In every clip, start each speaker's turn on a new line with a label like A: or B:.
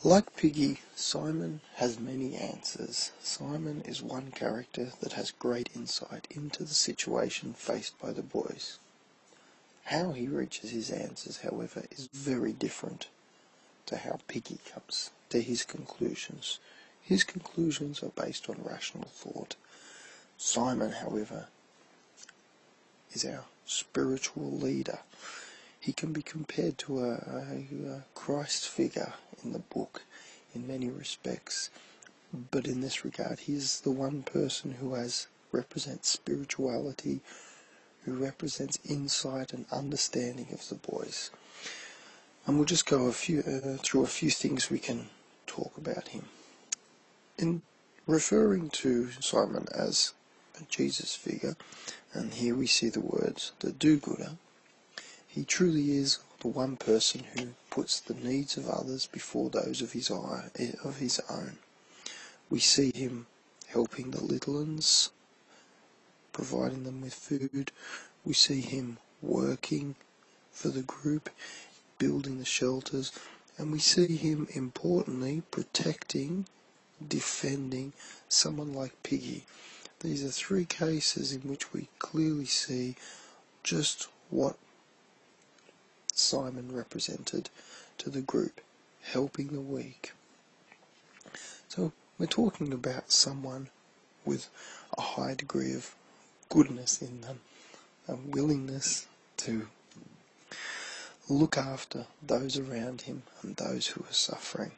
A: Like Piggy, Simon has many answers. Simon is one character that has great insight into the situation faced by the boys. How he reaches his answers, however, is very different to how Piggy comes to his conclusions. His conclusions are based on rational thought. Simon, however, is our spiritual leader. He can be compared to a Christ figure in the book in many respects, but in this regard he is the one person who represents spirituality, who represents insight and understanding of the boys. And we'll just go through a few things we can talk about him. In referring to Simon as a Jesus figure, and here we see the words, the do-gooder, he truly is the one person who puts the needs of others before those of his own. We see him helping the little ones, providing them with food. We see him working for the group, building the shelters, and we see him, importantly, protecting, defending someone like Piggy. These are three cases in which we clearly see just what Simon represented to the group, helping the weak. So we're talking about someone with a high degree of goodness in them, a willingness to look after those around him and those who are suffering.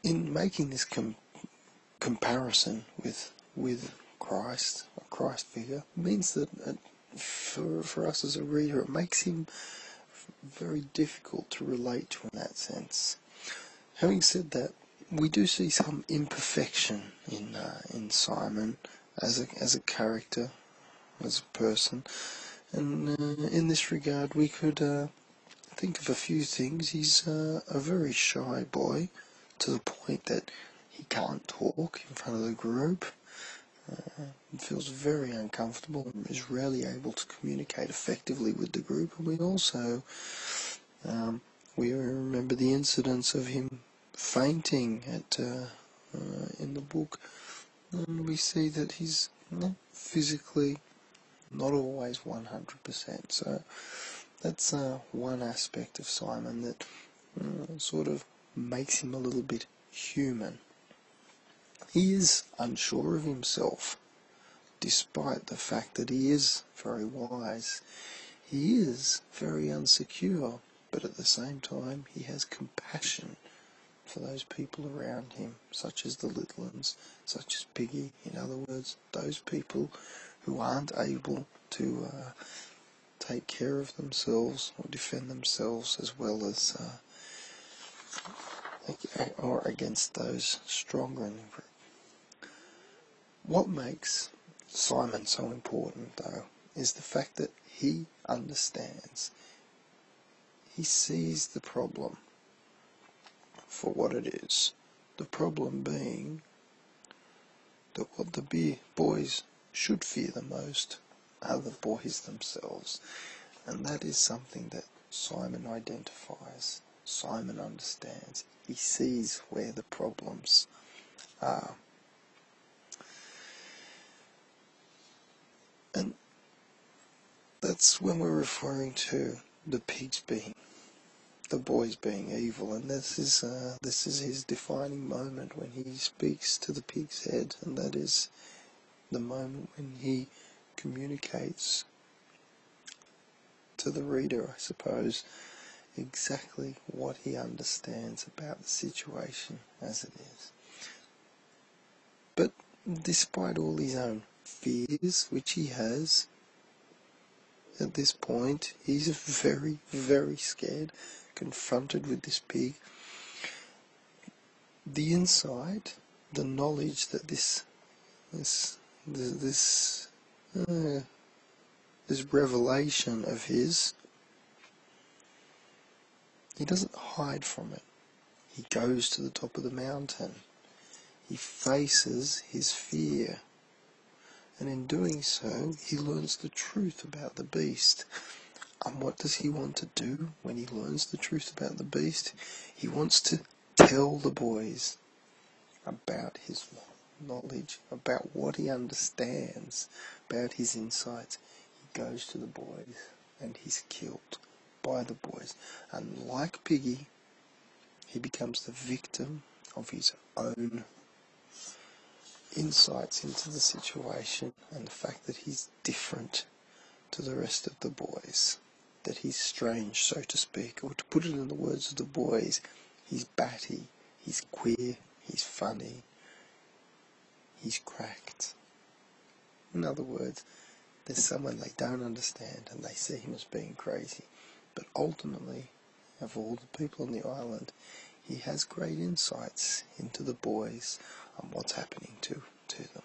A: In making this comparison with Christ, a Christ figure, means that for us as a reader, it makes him very difficult to relate to in that sense. Having said that, we do see some imperfection in Simon as a character, as a person, and in this regard we could think of a few things. He's a very shy boy, to the point that he can't talk in front of the group. Feels very uncomfortable and is rarely able to communicate effectively with the group. And we also we remember the incidents of him fainting in the book, and we see that he's physically not always 100%. So that's one aspect of Simon that sort of makes him a little bit human. He is unsure of himself, despite the fact that he is very wise. He is very insecure, but at the same time he has compassion for those people around him, such as the little ones, such as Piggy. In other words, those people who aren't able to take care of themselves or defend themselves as well as or against those stronger in the group. What makes Simon so important, though, is the fact that he understands. He sees the problem for what it is. The problem being that what the boys should fear the most are the boys themselves. And that is something that Simon identifies. Simon understands. He sees where the problems are. And that's when we're referring to the boys being evil, and this is his defining moment when he speaks to the pig's head, and that is the moment when he communicates to the reader, I suppose, exactly what he understands about the situation as it is. But despite all his own fears, which he has at this point, he's very, very scared, confronted with this pig. The insight, the knowledge that this revelation of his, he doesn't hide from it. He goes to the top of the mountain. He faces his fear. And in doing so, he learns the truth about the beast. And what does he want to do when he learns the truth about the beast? He wants to tell the boys about his knowledge, about what he understands, about his insights. He goes to the boys and he's killed by the boys. And like Piggy, he becomes the victim of his own insights into the situation and the fact that he's different to the rest of the boys, that he's strange, so to speak, or to put it in the words of the boys, he's batty, he's queer, he's funny, he's cracked. In other words, there's someone they don't understand and they see him as being crazy. But ultimately, of all the people on the island, he has great insights into the boys and what's happening to them.